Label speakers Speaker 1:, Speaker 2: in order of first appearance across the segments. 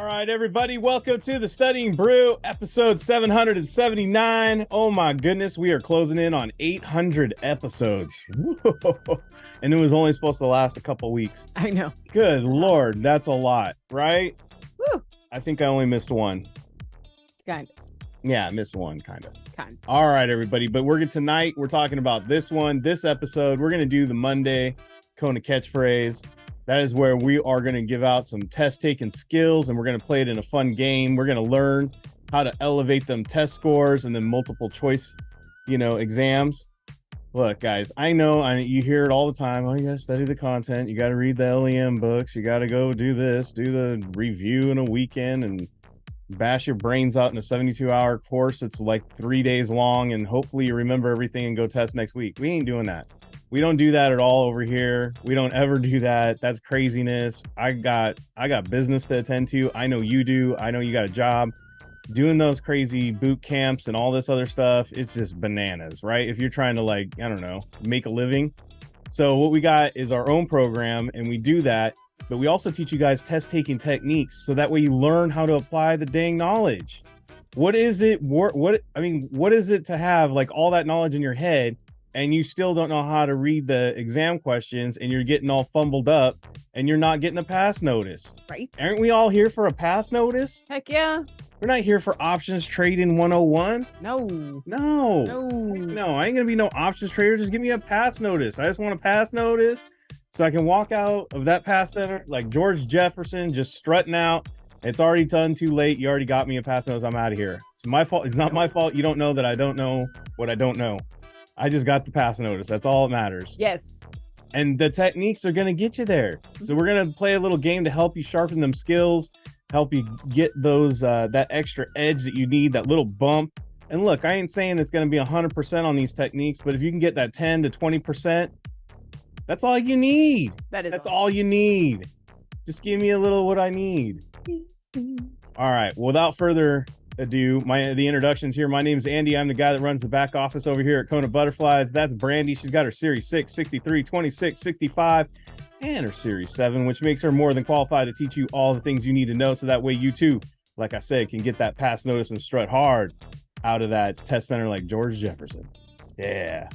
Speaker 1: right, everybody, welcome to the Studying Brew, episode 779. Oh my goodness, we are closing in on 800 episodes. Whoa. And it was only supposed to last a couple weeks.
Speaker 2: I know.
Speaker 1: Good Lord, that's a lot, right?
Speaker 2: Woo.
Speaker 1: I think I only missed one.
Speaker 2: Kind of.
Speaker 1: Yeah, I missed one, kind of.
Speaker 2: Kind of.
Speaker 1: All right, everybody, but tonight we're talking about this episode. We're going to do the Monday Kona Catchphrase. That is where we are going to give out some test-taking skills, and we're going to play it in a fun game. We're going to learn how to elevate them test scores and then multiple choice, exams. Look, guys, I know you hear it all the time. Oh, you got to study the content. You got to read the LEM books. You got to go do this, do the review in a weekend, and bash your brains out in a 72-hour course. It's like 3 days long, and hopefully you remember everything and go test next week. We ain't doing that. We don't do that at all over here. We don't ever do that. That's craziness. I got business to attend to. I know you do. I know you got a job. Doing those crazy boot camps and all this other stuff, it's just bananas, right? If you're trying to make a living. So what we got is our own program, and we do that, but we also teach you guys test-taking techniques so that way you learn how to apply the dang knowledge. What is it to have like all that knowledge in your head and you still don't know how to read the exam questions, and you're getting all fumbled up, and you're not getting a pass notice?
Speaker 2: Right.
Speaker 1: Aren't we all here for a pass notice?
Speaker 2: Heck yeah.
Speaker 1: We're not here for options trading 101.
Speaker 2: No.
Speaker 1: I ain't gonna be no options trader. Just give me a pass notice. I just want a pass notice so I can walk out of that pass center like George Jefferson, just strutting out. It's already done, too late. You already got me a pass notice. I'm out of here. It's my fault. It's not my fault. You don't know that I don't know what I don't know. I just got the pass notice. That's all that matters.
Speaker 2: Yes.
Speaker 1: And the techniques are going to get you there. So we're going to play a little game to help you sharpen them skills, help you get those that extra edge that you need, that little bump. And look, I ain't saying it's going to be 100% on these techniques, but if you can get that 10 to 20%, that's all you need. That's all you need. Just give me a little what I need. All right. Without further ado, the introductions here. My name's Andy. I'm the guy that runs the back office over here at KonaButterflyz. That's Brandi. She's got her Series 6, 63, 26, 65, and her Series 7, which makes her more than qualified to teach you all the things you need to know, so that way you too, like I said, can get that pass notice and strut hard out of that test center like George Jefferson. Yeah.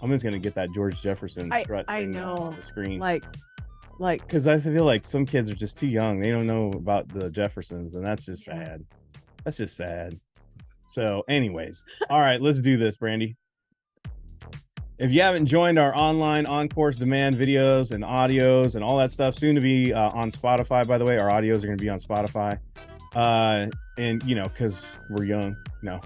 Speaker 1: I'm just going to get that George Jefferson strut on the screen.
Speaker 2: Like,
Speaker 1: because I feel like some kids are just too young. They don't know about the Jeffersons, and that's just sad. That's just sad. So anyways, all right, let's do this, Brandi. If you haven't joined our online on-course demand videos and audios and all that stuff, soon to be on Spotify, by the way, our audios are going to be on Spotify. And because we're young. No,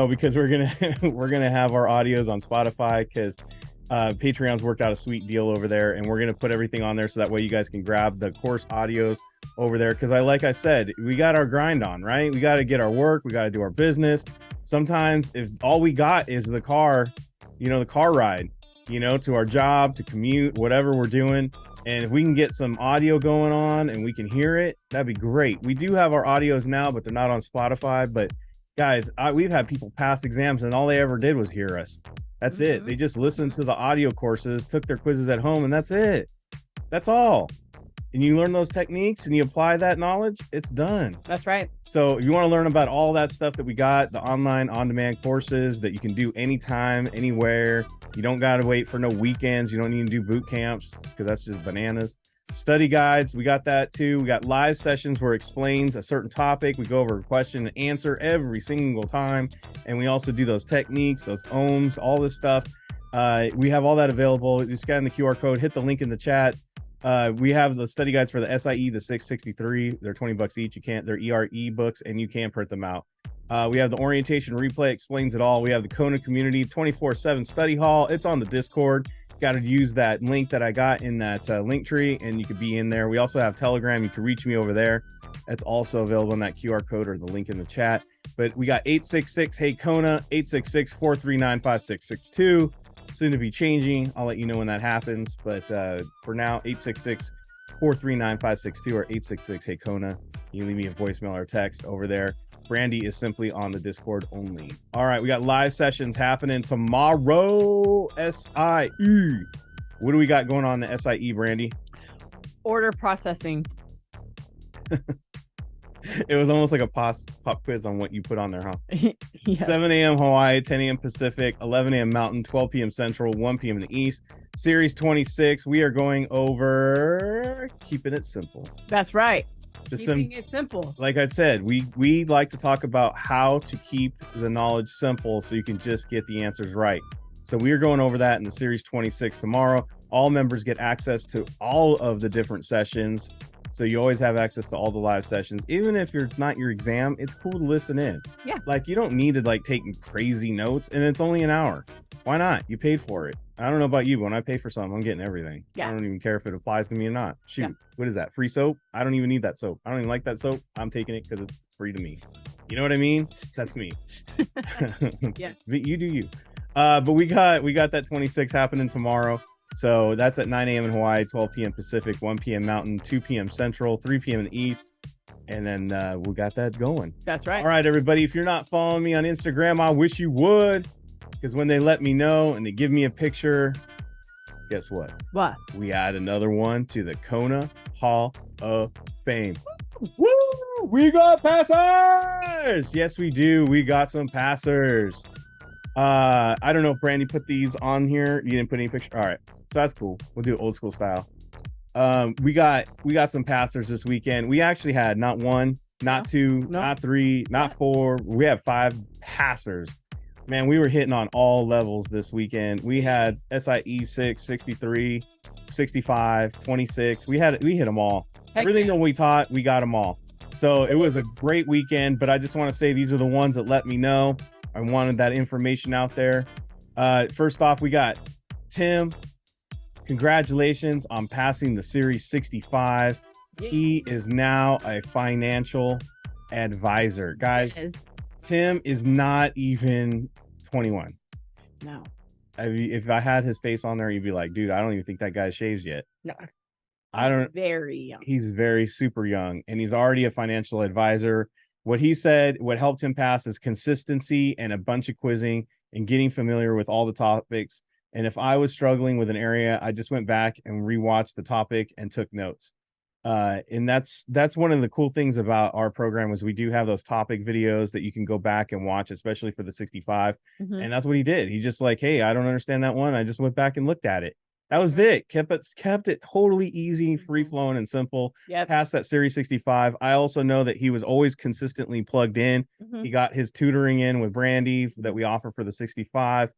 Speaker 1: because we're going to have our audios on Spotify, because Patreon's worked out a sweet deal over there, and we're going to put everything on there so that way you guys can grab the course audios over there. Because like I said, we got our grind on, right? We got to get our work. We got to do our business. Sometimes if all we got is the car, the car ride, to our job, to commute, whatever we're doing. And if we can get some audio going on and we can hear it, that'd be great. We do have our audios now, but they're not on Spotify. But guys, we've had people pass exams and all they ever did was hear us. That's it. They just listened to the audio courses, took their quizzes at home, and that's it. That's all. And you learn those techniques and you apply that knowledge, it's done.
Speaker 2: That's right.
Speaker 1: So if you want to learn about all that stuff that we got, the online on-demand courses that you can do anytime, anywhere, you don't got to wait for no weekends. You don't need to do boot camps because that's just bananas. Study guides, we got that too. We got live sessions where it explains a certain topic. We go over a question and answer every single time. And we also do those techniques, those ohms, all this stuff. We have all that available. You scan the QR code, hit the link in the chat. We have the study guides for the SIE, the 663. They're $20 each. They're ERE books, and you can print them out. We have the orientation replay, explains it all. We have the Kona community 24/7 study hall. It's on the Discord. Got to use that link that I got in that link tree, and you could be in there. We also have Telegram. You can reach me over there. That's also available in that QR code or the link in the chat. But we got 866 Hey Kona, 866-439-5662. Soon to be changing. I'll let you know when that happens. But for now, 866-439-5662 or 866 Hey Kona. You can leave me a voicemail or text over there. Brandi is simply on the Discord only. All right, we got live sessions happening tomorrow. SIE. What do we got going on in the SIE, Brandi?
Speaker 2: Order processing.
Speaker 1: It was almost like a pop quiz on what you put on there, huh?
Speaker 2: Yes.
Speaker 1: 7 a.m. Hawaii, 10 a.m. Pacific, 11 a.m. Mountain, 12 p.m. Central, 1 p.m. in the East. Series 26, we are going over keeping it simple.
Speaker 2: That's right.
Speaker 1: Just
Speaker 2: Keeping it simple.
Speaker 1: Like I said, we like to talk about how to keep the knowledge simple so you can just get the answers right. So we are going over that in the Series 26 tomorrow. All members get access to all of the different sessions. So you always have access to all the live sessions. Even if it's not your exam, it's cool to listen in.
Speaker 2: Yeah.
Speaker 1: Like you don't need to like take crazy notes, and it's only an hour. Why not? You paid for it. I don't know about you, but when I pay for something, I'm getting everything.
Speaker 2: Yeah.
Speaker 1: I don't even care if it applies to me or not. Shoot,
Speaker 2: Yeah.
Speaker 1: What is that? Free soap? I don't even need that soap. I don't even like that soap. I'm taking it because it's free to me. You know what I mean? That's me.
Speaker 2: Yeah.
Speaker 1: You do you. But we got that 26 happening tomorrow. So that's at 9 a.m. in Hawaii, 12 p.m. Pacific, 1 p.m. Mountain, 2 p.m. Central, 3 p.m. in the East. And then we got that going.
Speaker 2: That's right.
Speaker 1: All right, everybody. If you're not following me on Instagram, I wish you would. Because when they let me know and they give me a picture, guess what?
Speaker 2: What?
Speaker 1: We add another one to the Kona Hall of Fame. Woo! We got passers! Yes, we do. We got some passers. I don't know if Brandi put these on here. You didn't put any picture. All right. So that's cool. We'll do it old school style. We got some passers this weekend. We actually had not one, not two, not three, not four. We have 5 passers. Man, we were hitting on all levels this weekend. We had SIE 6, 63, 65, 26. We hit them all. Everything that we taught, we got them all. So it was a great weekend, but I just want to say these are the ones that let me know. I wanted that information out there. First off, we got Tim. Congratulations on passing the Series 65. He is now a financial advisor. Guys, yes. Tim is not even 21.
Speaker 2: No.
Speaker 1: If I had his face on there, you'd be like, dude, I don't even think that guy shaves yet.
Speaker 2: No.
Speaker 1: I don't.
Speaker 2: Very young.
Speaker 1: He's very super young, and he's already a financial advisor. What he said, what helped him pass is consistency and a bunch of quizzing and getting familiar with all the topics. And if I was struggling with an area, I just went back and rewatched the topic and took notes. And that's one of the cool things about our program is we do have those topic videos that you can go back and watch, especially for the 65. Mm-hmm. And that's what he did. He just like, hey, I don't understand that one. I just went back and looked at it. That was it. Kept it totally easy, free flowing, and simple. Yep. Past that Series 65. I also know that he was always consistently plugged in. Mm-hmm. He got his tutoring in with Brandi that we offer for the 65,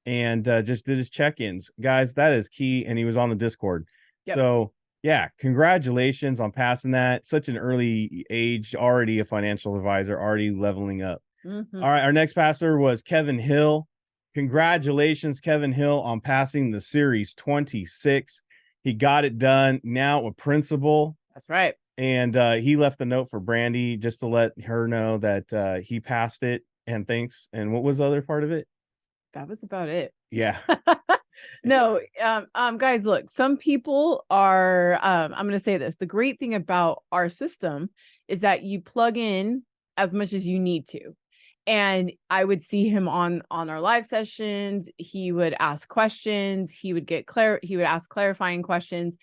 Speaker 1: and just did his check-ins. Guys, that is key. And he was on the Discord. Yep. So yeah, congratulations on passing that. Such an early age, already a financial advisor, already leveling up. Mm-hmm. All right, our next passer was Kevin Hill. Congratulations, Kevin Hill, on passing the Series 26. He got it done. Now a principal.
Speaker 2: That's right.
Speaker 1: And he left a note for Brandi just to let her know that he passed it and thanks. And what was the other part of it?
Speaker 2: That was about it.
Speaker 1: Yeah.
Speaker 2: No, guys, look, some people are, I'm going to say this. The great thing about our system is that you plug in as much as you need to. And I would see him on our live sessions. He would ask questions. He would ask clarifying questions.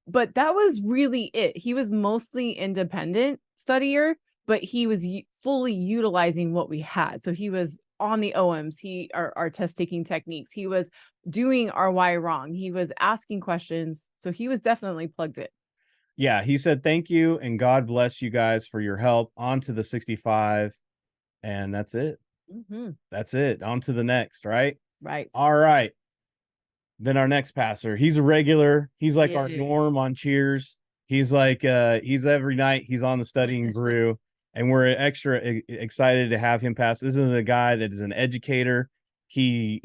Speaker 2: But that was really it. He was mostly independent studier, but he was fully utilizing what we had. So he was on the OMs, our test taking techniques. He was doing our why wrong. He was asking questions. So he was definitely plugged in.
Speaker 1: Yeah, he said, thank you. And God bless you guys for your help. On to the 65. And that's it. Mm-hmm. That's it. On to the next, right?
Speaker 2: Right.
Speaker 1: All right. Then our next passer. He's a regular. He's like our Norm on Cheers. He's like, he's every night. He's on the Studying Brew. And we're extra excited to have him pass. This is a guy that is an educator. He's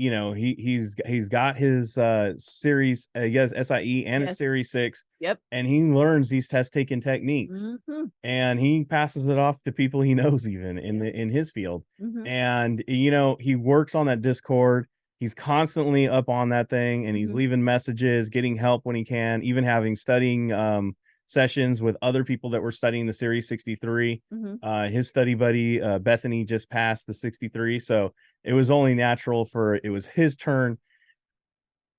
Speaker 1: got his series, he has SIE and a Series 6.
Speaker 2: Yep.
Speaker 1: And he learns these test taking techniques. Mm-hmm. And he passes it off to people he knows even in his field. Mm-hmm. And he works on that Discord. He's constantly up on that thing, and he's leaving messages, getting help when he can, even having studying sessions with other people that were studying the Series 63. Mm-hmm. His study buddy, Bethany, just passed the 63. So it was only natural it was his turn.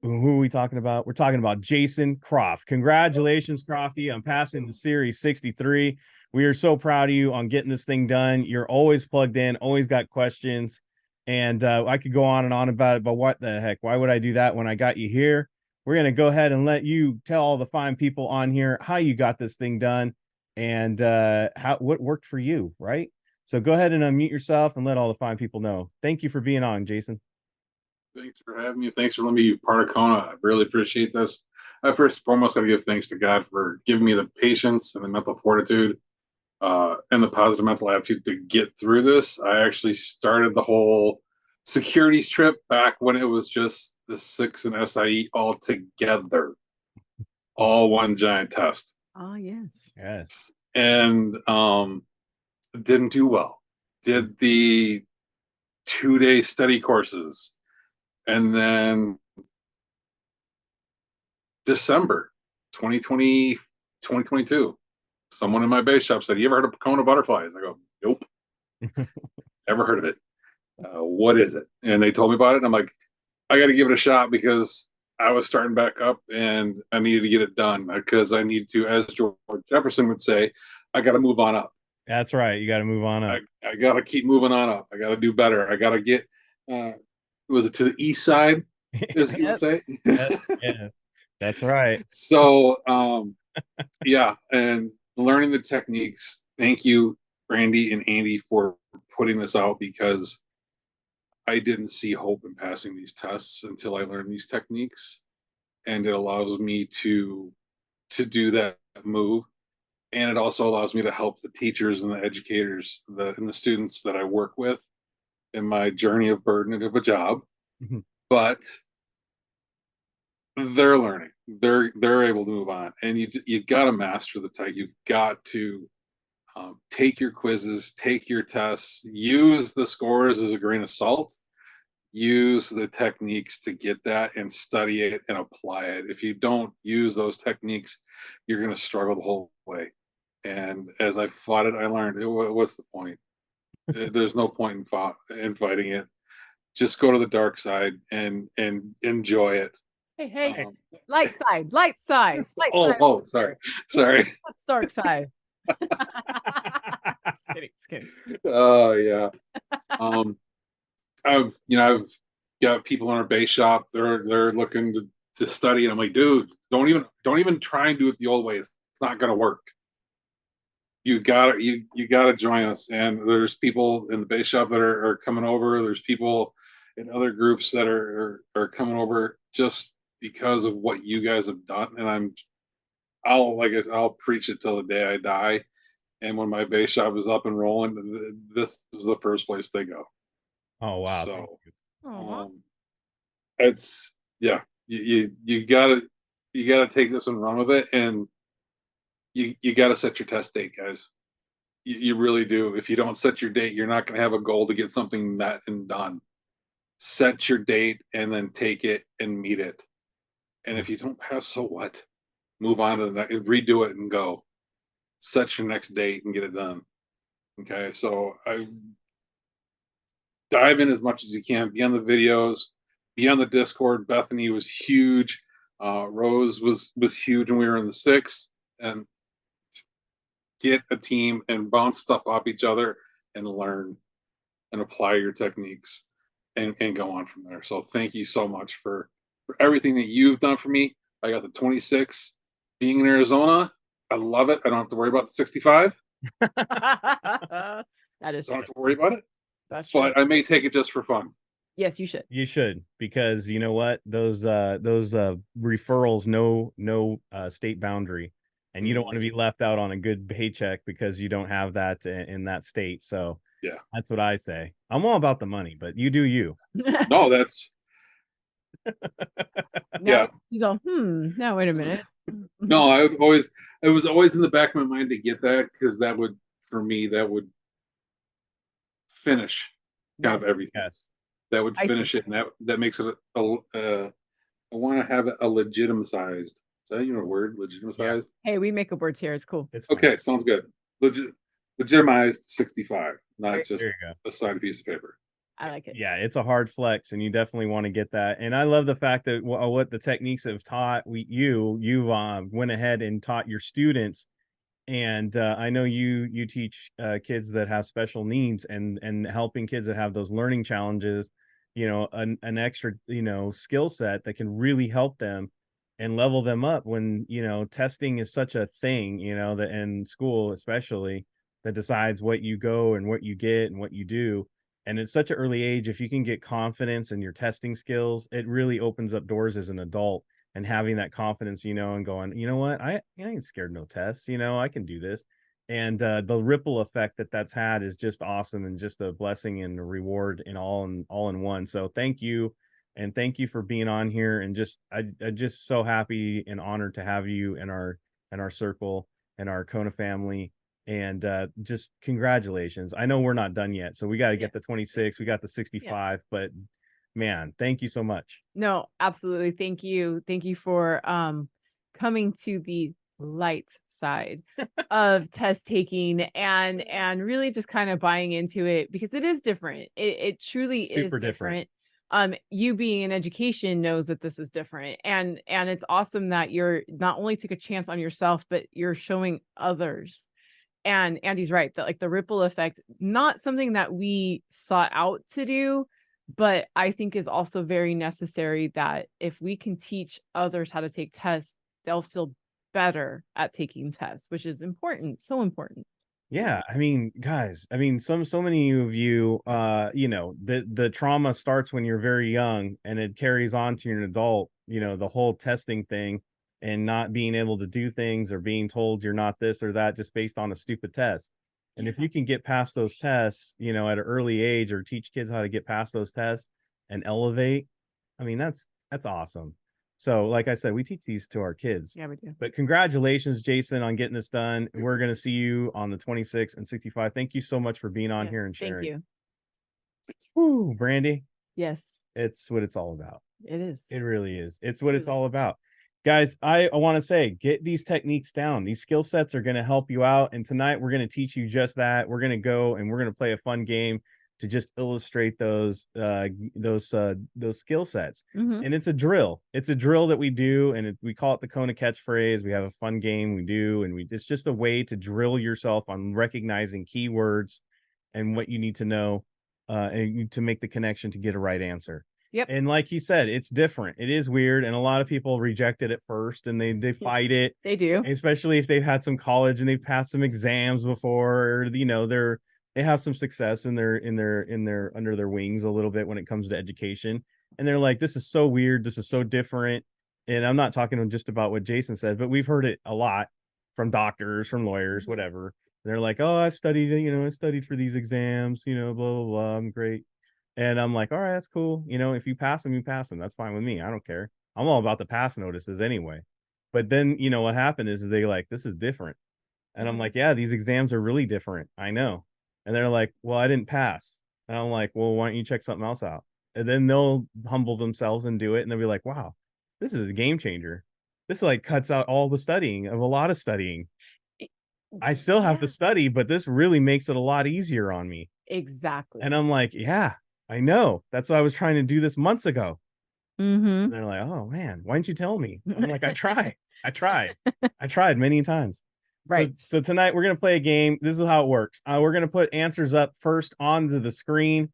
Speaker 1: Who are we talking about? We're talking about Jason Croft. Congratulations, Crofty, on passing the Series 63. We are so proud of you on getting this thing done. You're always plugged in, always got questions. And I could go on and on about it, but what the heck? Why would I do that when I got you here? We're going to go ahead and let you tell all the fine people on here how you got this thing done and what worked for you, right? So go ahead and unmute yourself and let all the fine people know. Thank you for being on, Jason.
Speaker 3: Thanks for having me. Thanks for letting me be part of Kona. I really appreciate this. I first and foremost got to give thanks to God for giving me the patience and the mental fortitude and the positive mental attitude to get through this. I actually started the whole securities trip back when it was just the 6 and SIE all together, all one giant test.
Speaker 2: Oh, yes.
Speaker 1: Yes.
Speaker 3: And didn't do well. Did the 2-day study courses. And then December 2020, 2022, someone in my base shop said, "You ever heard of KonaButterflyz?" I go, "Nope, never heard of it. What is it?" And they told me about it. And I'm like, I got to give it a shot because I was starting back up and I needed to get it done because I need to, as George Jefferson would say, I got to move on up.
Speaker 1: That's right. You got to move on up.
Speaker 3: I got to keep moving on up. I got to do better. I got to get, was it to the east side, as he would say?
Speaker 1: Yeah, that's right.
Speaker 3: So, yeah, and learning the techniques. Thank you, Brandi and Andy, for putting this out because I didn't see hope in passing these tests until I learned these techniques, and it allows me to do that move, and it also allows me to help the teachers and the educators and the students that I work with in my journey of burden of a job.
Speaker 1: Mm-hmm.
Speaker 3: But they're learning. They're able to move on, and you got to master the tech. You've got to take your quizzes, take your tests, use the scores as a grain of salt. Use the techniques to get that and study it and apply it. If you don't use those techniques, you're going to struggle the whole way. And as I fought it, I learned what's the point? There's no point in fighting it. Just go to the dark side and enjoy it.
Speaker 2: Hey, light side, light side.
Speaker 3: Oh, sorry.
Speaker 2: That's dark side. Just kidding.
Speaker 3: Oh, yeah. I've got people in our base shop. They're looking to study, and I'm like, dude, don't even try and do it the old way. It's not going to work. You gotta join us. And there's people in the base shop that are coming over. There's people in other groups that are coming over just because of what you guys have done. And I'll preach it till the day I die. And when my base shop is up and rolling, this is the first place they go.
Speaker 1: Oh wow!
Speaker 3: So, it's you gotta take this and run with it, and you gotta set your test date, guys. You really do. If you don't set your date, you're not gonna have a goal to get something met and done. Set your date and then take it and meet it. And if you don't pass, so what? Move on to the next, redo it and go. Set your next date and get it done. Okay, so I dive in as much as you can. Be on the videos, be on the Discord. Bethany was huge. Rose was huge when we were in the 6th. And get a team and bounce stuff off each other and learn and apply your techniques and go on from there. So thank you so much for everything that you've done for me. I got the 26 being in Arizona. I love it. I don't have to worry about the 65.
Speaker 2: That is
Speaker 3: don't have to worry about it.
Speaker 2: That's true.
Speaker 3: But I may take it just for fun.
Speaker 2: Yes, you should.
Speaker 1: You should, because you know what? Those referrals no state boundary, and you don't want to be left out on a good paycheck because you don't have that in that state. So
Speaker 3: yeah,
Speaker 1: that's what I say. I'm all about the money, but you do you.
Speaker 3: No, that's
Speaker 2: yeah. He's all, no, wait a minute.
Speaker 3: No, it was always in the back of my mind to get that, because that would, for me, that would finish kind of everything.
Speaker 1: Yes.
Speaker 3: That would finish it, and that makes it I want to have it a legitimized. Is that even a word? Legitimized?
Speaker 2: Yeah. Hey, we make up words here. It's cool.
Speaker 3: Okay, sounds good. Legitimized 65, not just
Speaker 1: there you go.
Speaker 3: a signed piece of paper.
Speaker 2: I like it.
Speaker 1: Yeah, it's a hard flex, and you definitely want to get that. And I love the fact that what the techniques have taught you've went ahead and taught your students. And I know you teach kids that have special needs, and helping kids that have those learning challenges, an extra, skill set that can really help them and level them up when, testing is such a thing, that in school, especially, that decides what you go and what you get and what you do. And at such an early age, if you can get confidence in your testing skills, it really opens up doors as an adult, and having that confidence, and going, you know what, I ain't scared no tests, I can do this. And the ripple effect that that's had is just awesome, and just a blessing and a reward in all in one. So thank you. And thank you for being on here. And I'm just so happy and honored to have you in our circle and our Kona family. And just congratulations. I know we're not done yet, so we got to get the 26, we got the 65, but man, thank you so much.
Speaker 2: No, absolutely. Thank you. Thank you for coming to the light side of test taking, and really just kind of buying into it, because it is different. It truly is
Speaker 1: Super different.
Speaker 2: You being in education knows that this is different, and it's awesome that you're not only took a chance on yourself, but you're showing others. And Andy's right, that like the ripple effect, not something that we sought out to do, but I think is also very necessary, that if we can teach others how to take tests, they'll feel better at taking tests, which is important. So important.
Speaker 1: Yeah, I mean, guys, so many of you, the trauma starts when you're very young, and it carries on to an adult, the whole testing thing, and not being able to do things, or being told you're not this or that just based on a stupid test. And if you can get past those tests, at an early age, or teach kids how to get past those tests and elevate, I mean, that's awesome. So, like I said, we teach these to our kids.
Speaker 2: Yeah, we do.
Speaker 1: But congratulations, Jason, on getting this done. We're going to see you on the 26 and 65. Thank you so much for being on here and sharing.
Speaker 2: Thank you.
Speaker 1: Woo, Brandi.
Speaker 2: Yes.
Speaker 1: It's what it's all about.
Speaker 2: It is.
Speaker 1: It really is. It's what it's all about. Guys, I want to say, get these techniques down. These skill sets are going to help you out. And tonight we're going to teach you just that. We're going to go and we're going to play a fun game to just illustrate those skill sets. And it's a drill. It's a drill that we do, and we call it the Kona Catchphrase. We have a fun game we do, and it's just a way to drill yourself on recognizing keywords and what you need to know, and to make the connection to get a right answer.
Speaker 2: Yep.
Speaker 1: And like he said, it's different. It is weird, and a lot of people reject it at first, and they fight it.
Speaker 2: They do,
Speaker 1: especially if they've had some college and they've passed some exams before, or they have some success in their under their wings a little bit when it comes to education, and they're like, this is so weird, this is so different. And I'm not talking just about what Jason said, but we've heard it a lot from doctors, from lawyers, whatever. They're like, oh, I studied for these exams, blah blah blah, I'm great. And I'm like, all right, that's cool. If you pass them, you pass them. That's fine with me. I don't care. I'm all about the pass notices anyway. But then, what happened is they like, this is different. And I'm like, yeah, these exams are really different. I know. And they're like, well, I didn't pass. And I'm like, well, why don't you check something else out? And then they'll humble themselves and do it. And they'll be like, wow, this is a game changer. This like cuts out all the studying of a lot of studying. I still have to study, but this really makes it a lot easier on me.
Speaker 2: Exactly.
Speaker 1: And I'm like, yeah, I know. That's why I was trying to do this months ago. And they're like, oh man, why didn't you tell me? I'm like, I tried many times.
Speaker 2: Right.
Speaker 1: So tonight we're going to play a game. This is how it works. We're going to put answers up first onto the screen,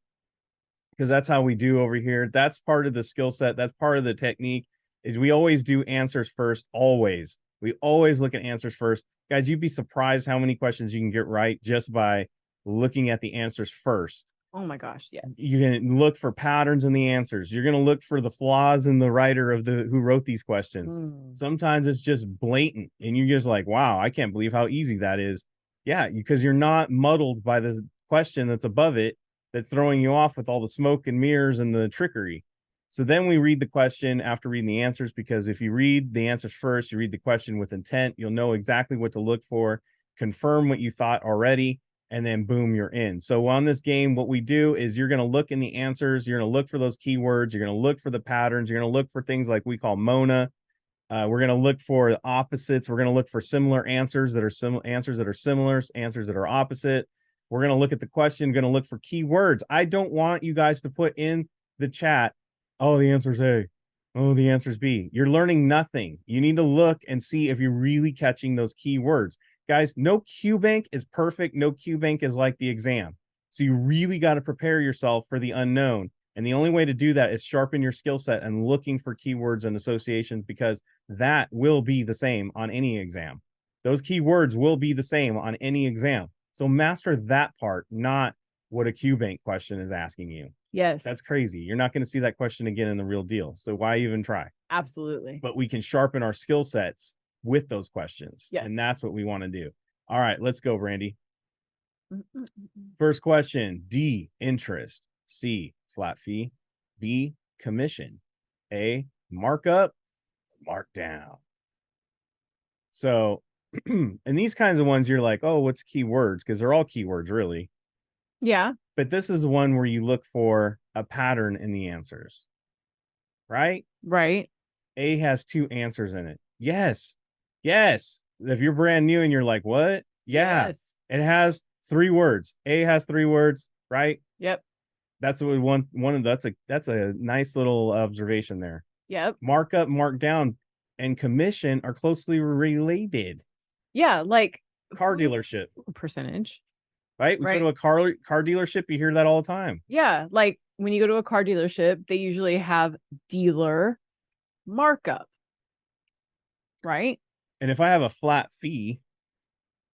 Speaker 1: because that's how we do over here. That's part of the skill set. That's part of the technique, is we always do answers first. Always. We always look at answers first. Guys, you'd be surprised how many questions you can get right just by looking at the answers first.
Speaker 2: Oh my gosh, yes.
Speaker 1: You're going to look for patterns in the answers. You're going to look for the flaws in the writer who wrote these questions. Sometimes it's just blatant, and you're just like, wow, I can't believe how easy that is. Yeah, because you're not muddled by the question that's above it, that's throwing you off with all the smoke and mirrors and the trickery. So then we read the question after reading the answers, because if you read the answers first, you read the question with intent, you'll know exactly what to look for, confirm what you thought already, and then boom, you're in. So on this game, what we do is you're going to look in the answers. You're going to look for those keywords. You're going to look for the patterns. You're going to look for things like we call Mona. We're going to look for opposites. We're going to look for similar answers that are similar, answers that are opposite. We're going to look at the question, going to look for keywords. I don't want you guys to put in the chat, oh, the answer's A. Oh, the answer's B. You're learning nothing. You need to look and see if you're really catching those keywords. Guys, no QBank is perfect. No QBank is like the exam. So you really got to prepare yourself for the unknown. And the only way to do that is sharpen your skill set and looking for keywords and associations, because that will be the same on any exam. Those keywords will be the same on any exam. So master that part, not what a QBank question is asking you.
Speaker 2: Yes.
Speaker 1: That's crazy. You're not going to see that question again in the real deal. So why even try?
Speaker 2: Absolutely.
Speaker 1: But we can sharpen our skill sets with those questions.
Speaker 2: Yes.
Speaker 1: And that's what we want to do. All right, let's go, Brandi. First question, D, interest. C, flat fee. B, commission. A, markup, markdown. So, and these kinds of ones, you're like, oh, what's keywords? Because they're all keywords, really.
Speaker 2: Yeah.
Speaker 1: But this is one where you look for a pattern in the answers, right?
Speaker 2: Right.
Speaker 1: A has 2 answers in it. Yes. Yes. If you're brand new and you're like, what? Yeah.
Speaker 2: Yes.
Speaker 1: It has 3 words. A has 3 words, right?
Speaker 2: Yep.
Speaker 1: That's what we want. That's a nice little observation there.
Speaker 2: Yep.
Speaker 1: Markup, markdown, and commission are closely related.
Speaker 2: Yeah, like
Speaker 1: Car dealership,
Speaker 2: percentage.
Speaker 1: right? We go to a car dealership, you hear that all the time.
Speaker 2: Yeah, like when you go to a car dealership, they usually have dealer markup, right?
Speaker 1: And if I have a flat fee,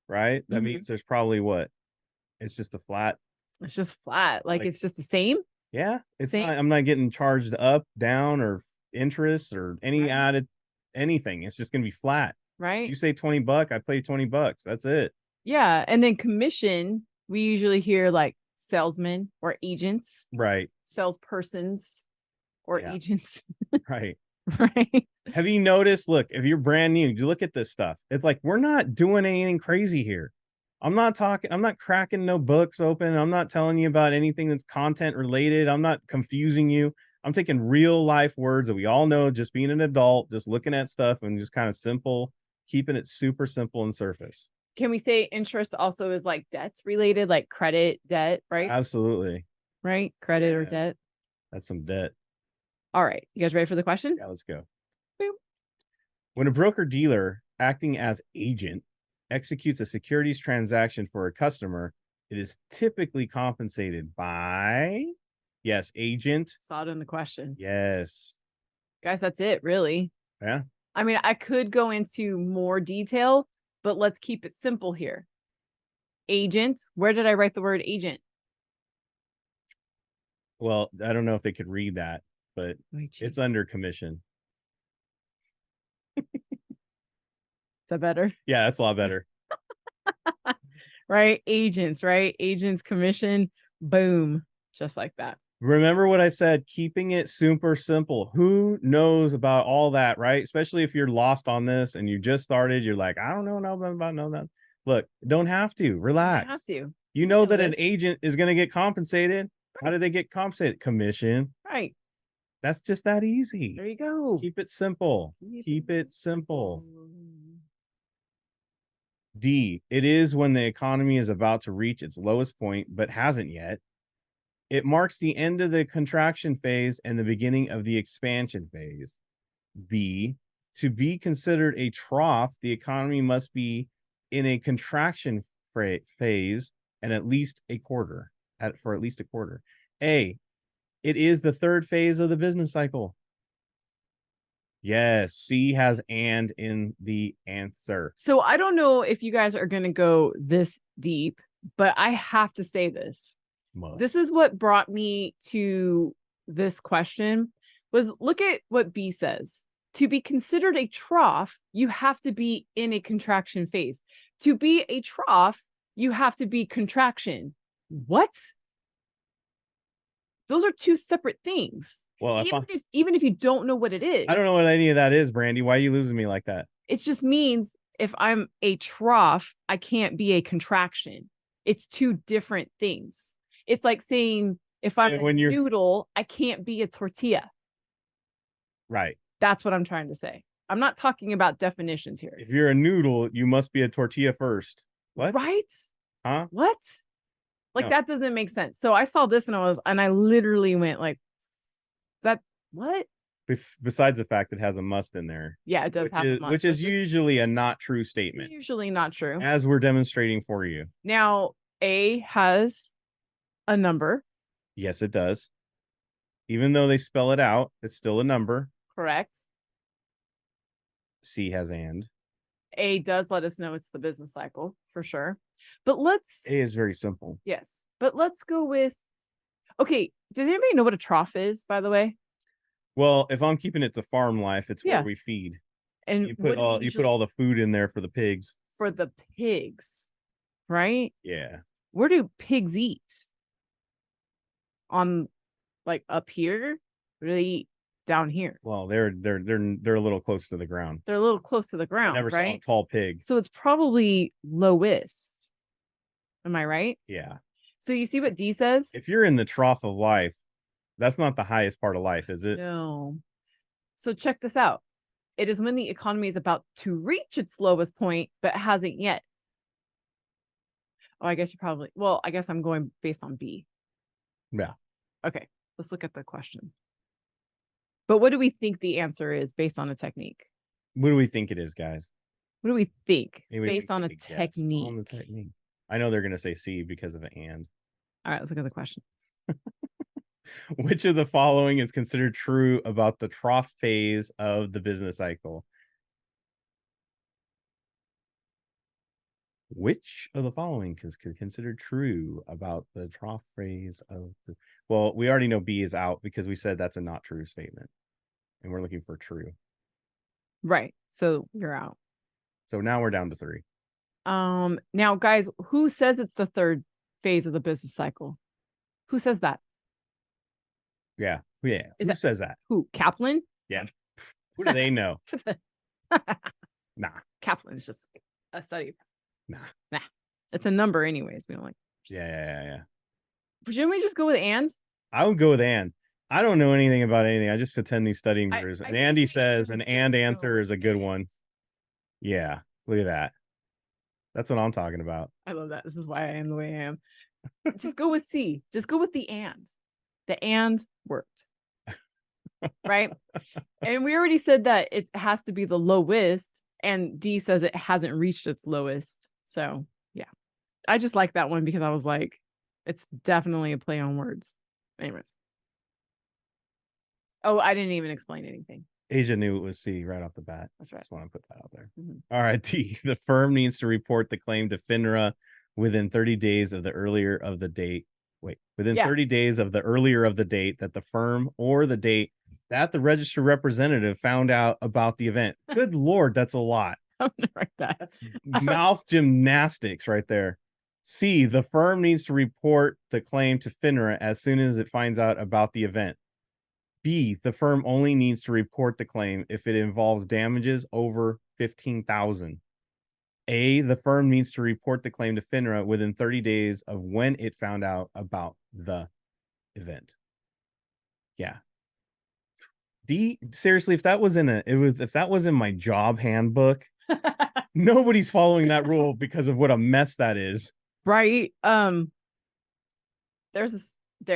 Speaker 1: right, that means there's probably what? It's just a flat.
Speaker 2: It's just flat. Like it's just the same.
Speaker 1: Yeah, it's
Speaker 2: Same.
Speaker 1: not. I'm not getting charged up, down, or interest or any added anything. It's just gonna be flat.
Speaker 2: Right.
Speaker 1: You say $20, I pay $20. That's it.
Speaker 2: Yeah, and then commission, we usually hear like salesmen or agents,
Speaker 1: Right.
Speaker 2: salespersons or agents.
Speaker 1: Right.
Speaker 2: Right.
Speaker 1: Have you noticed? Look, if you're brand new, you look at this stuff. It's like we're not doing anything crazy here. I'm not cracking no books open. I'm not telling you about anything that's content related. I'm not confusing you. I'm taking real life words that we all know, just being an adult, just looking at stuff and just kind of simple, keeping it super simple and surface.
Speaker 2: Can we say interest also is like debts related, like credit, debt, right?
Speaker 1: Absolutely.
Speaker 2: Right? Credit or debt.
Speaker 1: That's some debt.
Speaker 2: All right. You guys ready for the question?
Speaker 1: Yeah, let's go.
Speaker 2: Boop.
Speaker 1: When a broker dealer acting as agent executes a securities transaction for a customer, it is typically compensated by, yes, agent.
Speaker 2: Saw it in the question.
Speaker 1: Yes.
Speaker 2: Guys, that's it, really.
Speaker 1: Yeah.
Speaker 2: I mean, I could go into more detail, but let's keep it simple here. Agent. Where did I write the word agent?
Speaker 1: Well, I don't know if they could read that, but it's under commission.
Speaker 2: Is that better?
Speaker 1: Yeah, that's a lot better.
Speaker 2: Right? Agents, right? Agents, commission, boom. Just like that.
Speaker 1: Remember what I said, keeping it super simple. Who knows about all that, right? Especially if you're lost on this and you just started, you're like, I don't know about that. Look, don't have to. Relax.
Speaker 2: You have to.
Speaker 1: You know that an agent is going to get compensated. How do they get compensated? Commission.
Speaker 2: Right.
Speaker 1: That's just that easy.
Speaker 2: There you go.
Speaker 1: Keep it simple. Keep it simple. D, it is when the economy is about to reach its lowest point, but hasn't yet. It marks the end of the contraction phase and the beginning of the expansion phase. B, to be considered a trough, the economy must be in a contraction phase and at least a quarter. A, it is the 3rd phase of the business cycle. Yes, C has and in the answer.
Speaker 2: So I don't know if you guys are going to go this deep, but I have to say this. This is what brought me to this question was look at what B says. To be considered a trough, you have to be in a contraction phase. To be a trough, you have to be contraction. What? Those are 2 separate things.
Speaker 1: Well,
Speaker 2: even if you don't know what it is.
Speaker 1: I don't know what any of that is, Brandi. Why are you losing me like that?
Speaker 2: It just means if I'm a trough, I can't be a contraction. It's 2 different things. It's like saying if I'm a noodle, I can't be a tortilla.
Speaker 1: Right.
Speaker 2: That's what I'm trying to say. I'm not talking about definitions here.
Speaker 1: If you're a noodle, you must be a tortilla first. What?
Speaker 2: Right?
Speaker 1: Huh?
Speaker 2: What? Like
Speaker 1: No.
Speaker 2: that doesn't make sense. So I saw this and I literally went like, that what?
Speaker 1: Besides the fact it has a must in there.
Speaker 2: Yeah, it does have a must,
Speaker 1: which is usually a not true statement.
Speaker 2: Usually not true.
Speaker 1: As we're demonstrating for you.
Speaker 2: Now, A has a number.
Speaker 1: Yes, it does. Even though they spell it out, it's still a number.
Speaker 2: Correct.
Speaker 1: C has and.
Speaker 2: A does let us know it's the business cycle for sure. But let's
Speaker 1: A is very simple.
Speaker 2: Yes. But let's go with okay. Does anybody know what a trough is, by the way?
Speaker 1: Well, if I'm keeping it to farm life, it's where we feed.
Speaker 2: And
Speaker 1: you put all the food in there for the pigs.
Speaker 2: For the pigs, right?
Speaker 1: Yeah.
Speaker 2: Where do pigs eat? On like up here? Or do they eat down here?
Speaker 1: Well, they're a little close to the ground.
Speaker 2: They're a little close to the ground.
Speaker 1: I never saw a tall pig.
Speaker 2: So it's probably lowest. Am I right?
Speaker 1: Yeah.
Speaker 2: So you see what D says?
Speaker 1: If you're in the trough of life, that's not the highest part of life, is it?
Speaker 2: No. So check this out. It is when the economy is about to reach its lowest point, but hasn't yet. Oh, I guess I guess I'm going based on B.
Speaker 1: Yeah.
Speaker 2: Okay, let's look at the question. But what do we think the answer is based on a technique?
Speaker 1: What do we think it is, guys?
Speaker 2: What do we think
Speaker 1: based
Speaker 2: on a technique?
Speaker 1: On the technique. I know they're going to say C because of the and.
Speaker 2: All right, let's look at the question.
Speaker 1: Which of the following is considered true about the trough phase of the business cycle? Which of the following is considered true about the trough phase of the... Well, we already know B is out because we said that's a not true statement. And we're looking for true.
Speaker 2: Right. So you're out.
Speaker 1: So now we're down to 3.
Speaker 2: Now, guys, who says it's the third phase of the business cycle? Who says that?
Speaker 1: Yeah. Who says that?
Speaker 2: Who? Kaplan?
Speaker 1: Yeah. Who do they know? Nah.
Speaker 2: Kaplan's just a study.
Speaker 1: Nah.
Speaker 2: It's a number anyways. We don't like.
Speaker 1: Yeah.
Speaker 2: Shouldn't we just go with and?
Speaker 1: I would go with and. I don't know anything about anything. I just attend these studying brews. And Andy says an and answer is a good one. Yeah. Look at that. That's what I'm talking about.
Speaker 2: I love that. This is why I am the way I am. Just go with C. Just go with the and. The and worked. Right? And we already said that it has to be the lowest. And D says it hasn't reached its lowest. So, yeah. I just like that one because I was like, it's definitely a play on words. Anyways. Oh, I didn't even explain anything.
Speaker 1: Asia knew it was C right off the bat.
Speaker 2: That's right.
Speaker 1: Just want to put that out there. All right, D. The firm needs to report the claim to FINRA within 30 days of the earlier of the date. Within 30 days of the earlier of the date that the firm or the date that the registered representative found out about the event. Good Lord, that's a lot.
Speaker 2: I'm gonna write that.
Speaker 1: That's mouth gymnastics right there. C. The firm needs to report the claim to FINRA as soon as it finds out about the event. B. The firm only needs to report the claim if it involves damages over $15,000. A. The firm needs to report the claim to FINRA within 30 days of when it found out about the event. Yeah. D. Seriously, if that was in my job handbook, nobody's following that rule because of what a mess that is.
Speaker 2: Right. There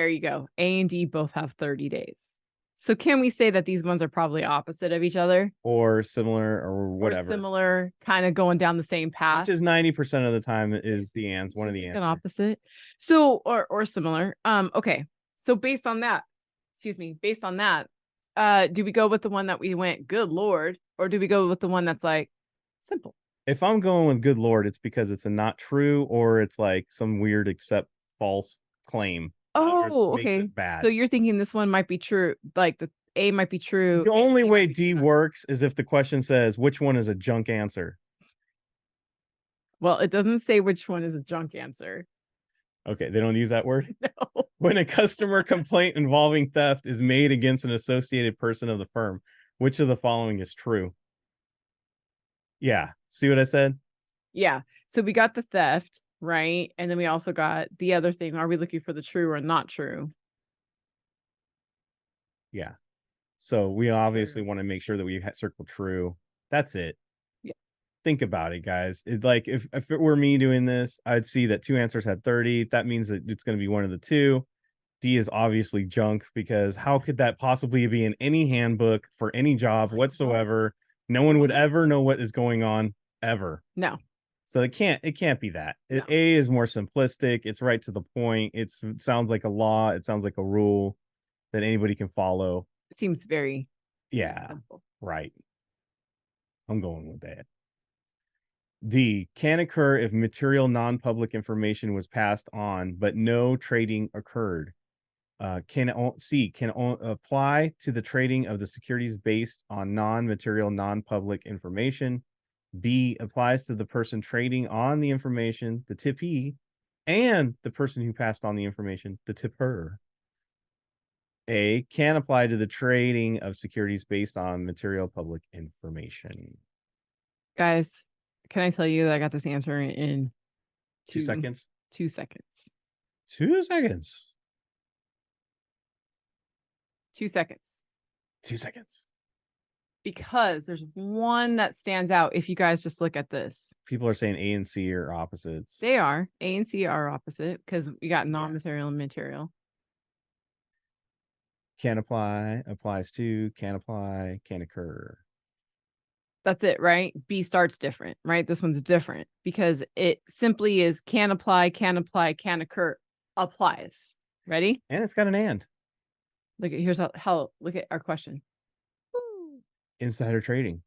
Speaker 2: you go. A and D both have 30 days. So can we say that these ones are probably opposite of each other?
Speaker 1: Or similar or whatever.
Speaker 2: Or similar, kind of going down the same path.
Speaker 1: Which is 90% of the time is the answer, one of the answers.
Speaker 2: An opposite. So, or similar. Okay. So based on that, do we go with the one that we went, good Lord, or do we go with the one that's like simple?
Speaker 1: If I'm going with good Lord, it's because it's a not true or it's like some weird except false claim.
Speaker 2: Oh, okay. So you're thinking this one might be true, like the A might be true.
Speaker 1: The only way D works is if the question says which one is a junk answer.
Speaker 2: Well, it doesn't say which one is a junk answer.
Speaker 1: Okay, they don't use that word?
Speaker 2: No.
Speaker 1: When a customer complaint involving theft is made against an associated person of the firm, which of the following is true? Yeah. See what I said?
Speaker 2: Yeah. So we got the theft, right? And then we also got the other thing. Are we looking for the true or not true?
Speaker 1: Yeah. So we obviously want to make sure that we circle true. That's it.
Speaker 2: Yeah.
Speaker 1: think about it, guys. It, like if it were me doing this, I'd see that 2 answers had 30. That means that it's going to be one of the two. D is obviously junk, because how could that possibly be in any handbook for any job whatsoever? No one would ever know what is going on ever.
Speaker 2: No.
Speaker 1: So it can't be that.
Speaker 2: No.
Speaker 1: A is more simplistic. It's right to the point. It sounds like a law. It sounds like a rule that anybody can follow.
Speaker 2: It seems very
Speaker 1: simple. Right. I'm going with that. D, can occur if material non-public information was passed on, but no trading occurred. C, can apply to the trading of the securities based on non-material non-public information. B, applies to the person trading on the information, the tippee, and the person who passed on the information, the tipper. A, can apply to the trading of securities based on material public information.
Speaker 2: Guys, can I tell you that I got this answer in
Speaker 1: 2 seconds?
Speaker 2: 2 seconds.
Speaker 1: 2 seconds.
Speaker 2: 2 seconds.
Speaker 1: 2 seconds.
Speaker 2: Because there's one that stands out if you guys just look at this.
Speaker 1: People are saying A and C are opposites.
Speaker 2: They are. A and C are opposite because we got non-material and material.
Speaker 1: Can apply, applies to, can apply, can occur.
Speaker 2: That's it, right? B starts different, right? This one's different because it simply is can apply, can occur, applies. Ready?
Speaker 1: And it's got an and.
Speaker 2: Look at here's how look at our question. Woo.
Speaker 1: Insider trading.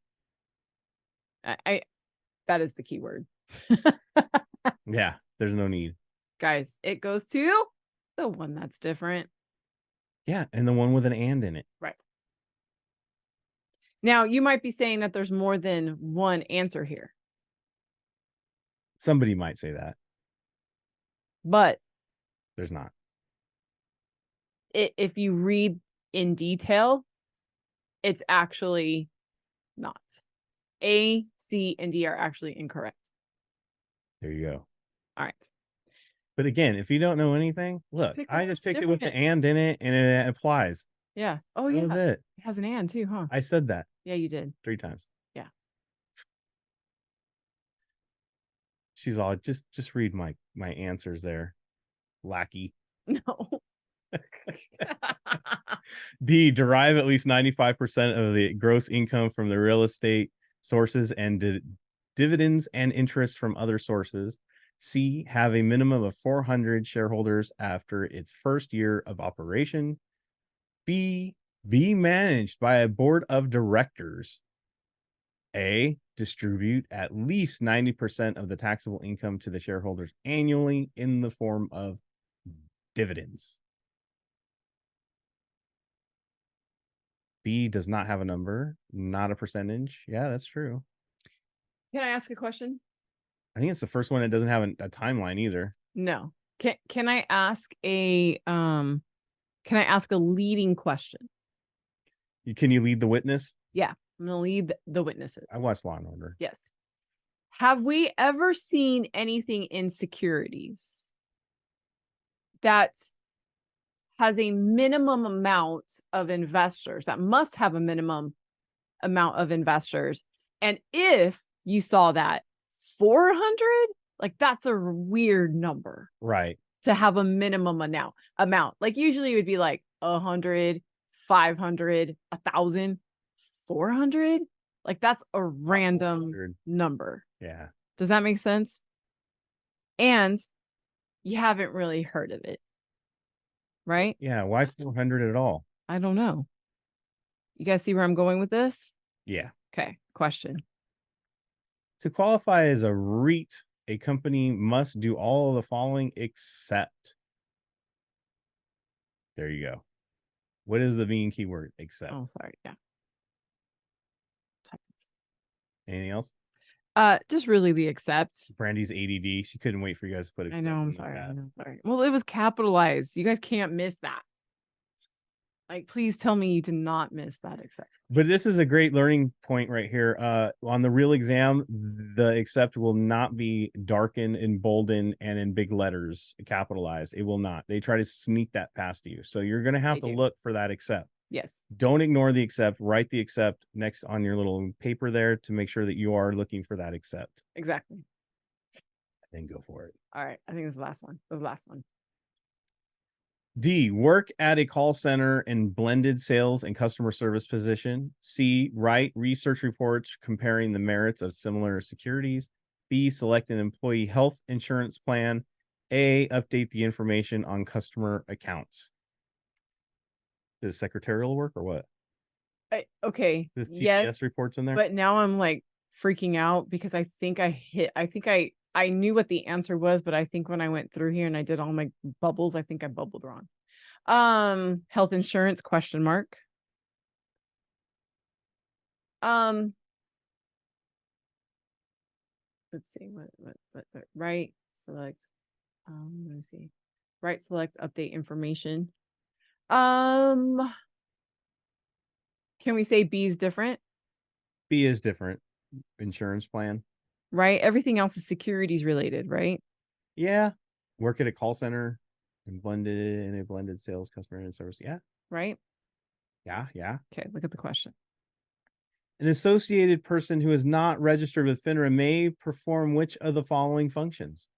Speaker 2: I that is the key word.
Speaker 1: Yeah, there's no need.
Speaker 2: Guys, it goes to the one that's different.
Speaker 1: Yeah, and the one with an and in it.
Speaker 2: Right. Now, you might be saying that there's more than one answer here.
Speaker 1: Somebody might say that.
Speaker 2: But
Speaker 1: there's not.
Speaker 2: If you read in detail, it's actually not. A, C, and D are actually incorrect.
Speaker 1: There you go.
Speaker 2: All right.
Speaker 1: But again, if you don't know anything, look, I just picked it with the and in it, and it applies.
Speaker 2: Yeah. Oh,
Speaker 1: that
Speaker 2: yeah.
Speaker 1: was it.
Speaker 2: It has an and too, huh?
Speaker 1: I said that.
Speaker 2: Yeah, you did.
Speaker 1: 3 times.
Speaker 2: Yeah.
Speaker 1: She's all, just read my answers there, lackey.
Speaker 2: No.
Speaker 1: B, derive at least 95% of the gross income from the real estate sources and dividends and interest from other sources. C, have a minimum of 400 shareholders after its first year of operation. B, be managed by a board of directors. A, distribute at least 90% of the taxable income to the shareholders annually in the form of dividends. B does not have a number, not a percentage. Yeah, that's true.
Speaker 2: Can I ask a question?
Speaker 1: I think it's the first one that doesn't have a timeline either.
Speaker 2: No. Can I ask a leading question?
Speaker 1: Can you lead the witness?
Speaker 2: Yeah, I'm gonna lead the witnesses.
Speaker 1: I watched Law and Order.
Speaker 2: Yes. Have we ever seen anything in securities that has a minimum amount of investors, that must have a minimum amount of investors? And if you saw that 400, like that's a weird number,
Speaker 1: right?
Speaker 2: To have a minimum amount. Like usually it would be like 100, 500, 1,000, 400. Like that's a random number.
Speaker 1: Yeah.
Speaker 2: Does that make sense? And you haven't really heard of it, right?
Speaker 1: Yeah. Why 400 at all?
Speaker 2: I don't know. You guys see where I'm going with this?
Speaker 1: Yeah.
Speaker 2: Okay. Question.
Speaker 1: To qualify as a REIT, a company must do all of the following except. There you go. What is the main keyword? Except.
Speaker 2: Oh, sorry. Yeah.
Speaker 1: Anything else?
Speaker 2: Just really the except.
Speaker 1: Brandi's ADD. She couldn't wait for you guys to put it.
Speaker 2: I know. I'm sorry. I'm sorry. Well, it was capitalized. You guys can't miss that. Like, please tell me you did not miss that except.
Speaker 1: But this is a great learning point right here. On the real exam, the except will not be darkened, emboldened, and in big letters capitalized. It will not. They try to sneak that past you. So you're going to have to look for that except.
Speaker 2: Yes.
Speaker 1: Don't ignore the accept. Write the accept next on your little paper there to make sure that you are looking for that accept.
Speaker 2: Exactly.
Speaker 1: Then go for it.
Speaker 2: All right. I think this is the last one. This is the last one.
Speaker 1: D, work at a call center in blended sales and customer service position. C, write research reports comparing the merits of similar securities. B, select an employee health insurance plan. A, update the information on customer accounts. Is secretarial work or what?
Speaker 2: Okay.
Speaker 1: This TPS
Speaker 2: Yes.
Speaker 1: reports in there?
Speaker 2: But now I'm like freaking out because I think I knew what the answer was, but I think when I went through here and I did all my bubbles, I think I bubbled wrong. Health insurance ? Let's see what right select. Let me see. Right select update information. Can we say B is different?
Speaker 1: B is different. Insurance plan.
Speaker 2: Right? Everything else is securities related, right?
Speaker 1: Yeah. Work at a call center and in a blended sales customer and service. Yeah.
Speaker 2: Right?
Speaker 1: Yeah.
Speaker 2: Okay, look at the question.
Speaker 1: An associated person who is not registered with FINRA may perform which of the following functions?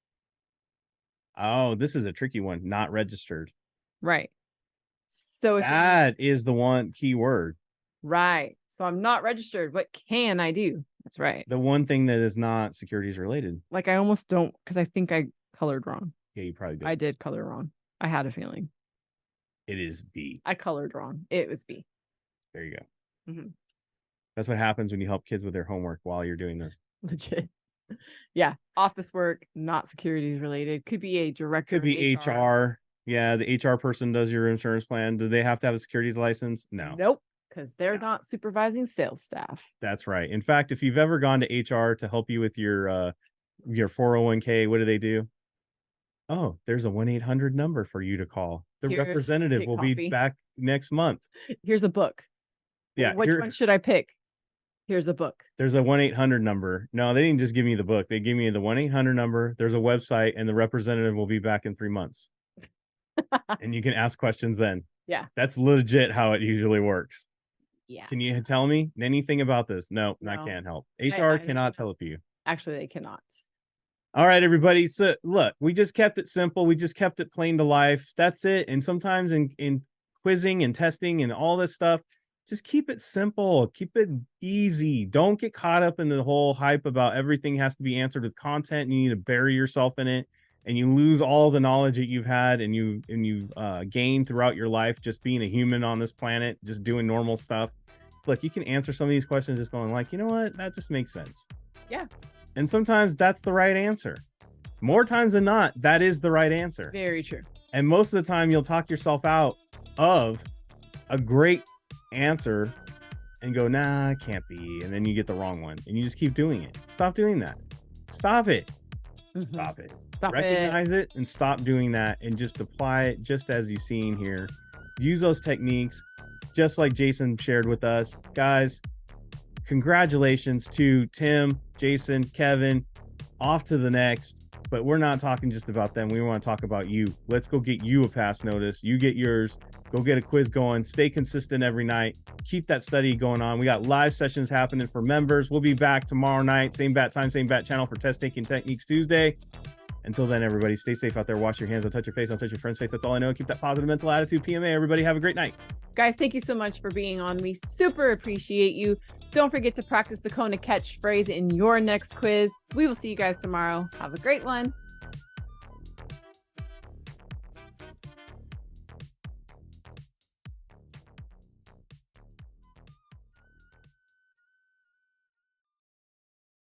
Speaker 1: Oh, this is a tricky one. Not registered.
Speaker 2: Right. So if
Speaker 1: That is the one key word.
Speaker 2: right. So I'm not registered. What can I do? That's right.
Speaker 1: The one thing that is not securities related.
Speaker 2: Like I almost don't because I think I colored wrong.
Speaker 1: Yeah, you probably did.
Speaker 2: I did color wrong. I had a feeling.
Speaker 1: It is B.
Speaker 2: I colored wrong. It was B.
Speaker 1: There you go.
Speaker 2: Mhm.
Speaker 1: That's what happens when you help kids with their homework while you're doing this.
Speaker 2: Legit. Yeah. Office work, not securities related. Could be a director.
Speaker 1: Could be HR. Yeah, the HR person does your insurance plan. Do they have to have a securities license? No.
Speaker 2: Nope. Because they're not supervising sales staff.
Speaker 1: That's right. In fact, if you've ever gone to HR to help you with your 401k, what do? Oh, there's a 1-800 number for you to call. The representative will be back next month.
Speaker 2: Here's a book.
Speaker 1: Yeah.
Speaker 2: Which one should I pick? Here's a book. There's
Speaker 1: a 1-800 number. No, they didn't just give me the book. They gave me the 1-800 number. There's a website, and the representative will be back in 3 months. And you can ask questions then.
Speaker 2: Yeah.
Speaker 1: That's legit how it usually works.
Speaker 2: Yeah.
Speaker 1: Can you tell me anything about this? No, I can't help. HR cannot help you.
Speaker 2: Actually, they cannot.
Speaker 1: All right, everybody. So look, we just kept it simple. We just kept it plain to life. That's it. And sometimes in quizzing and testing and all this stuff, just keep it simple. Keep it easy. Don't get caught up in the whole hype about everything has to be answered with content and you need to bury yourself in it. And you lose all the knowledge that you've had and you've gained throughout your life just being a human on this planet, just doing normal stuff. Look, you can answer some of these questions just going like, you know what? That just makes sense.
Speaker 2: Yeah.
Speaker 1: And sometimes that's the right answer. More times than not, that is the right answer.
Speaker 2: Very true. And
Speaker 1: most of the time, you'll talk yourself out of a great answer and go, nah, it can't be. And then you get the wrong one and you just keep doing it. Stop doing that. Stop it.
Speaker 2: Mm-hmm.
Speaker 1: Stop it.
Speaker 2: Recognize
Speaker 1: it and stop doing that and just apply it just as you've seen here. Use those techniques just like Jason shared with us. Guys, congratulations to Tim, Jason, Kevin. Off to the next. But we're not talking just about them. We want to talk about you. Let's go get you a pass notice. You get yours. Go get a quiz going. Stay consistent every night. Keep that study going on. We got live sessions happening for members. We'll be back tomorrow night. Same bat time, same bat channel for Test Taking Techniques Tuesday. Until then, everybody, stay safe out there. Wash your hands. Don't touch your face. Don't touch your friend's face. That's all I know. Keep that positive mental attitude. PMA. Everybody have a great night.
Speaker 2: Guys, thank you so much for being on. We super appreciate you. Don't forget to practice the Kona Catchphrase in your next quiz. We will see you guys tomorrow. Have a great one.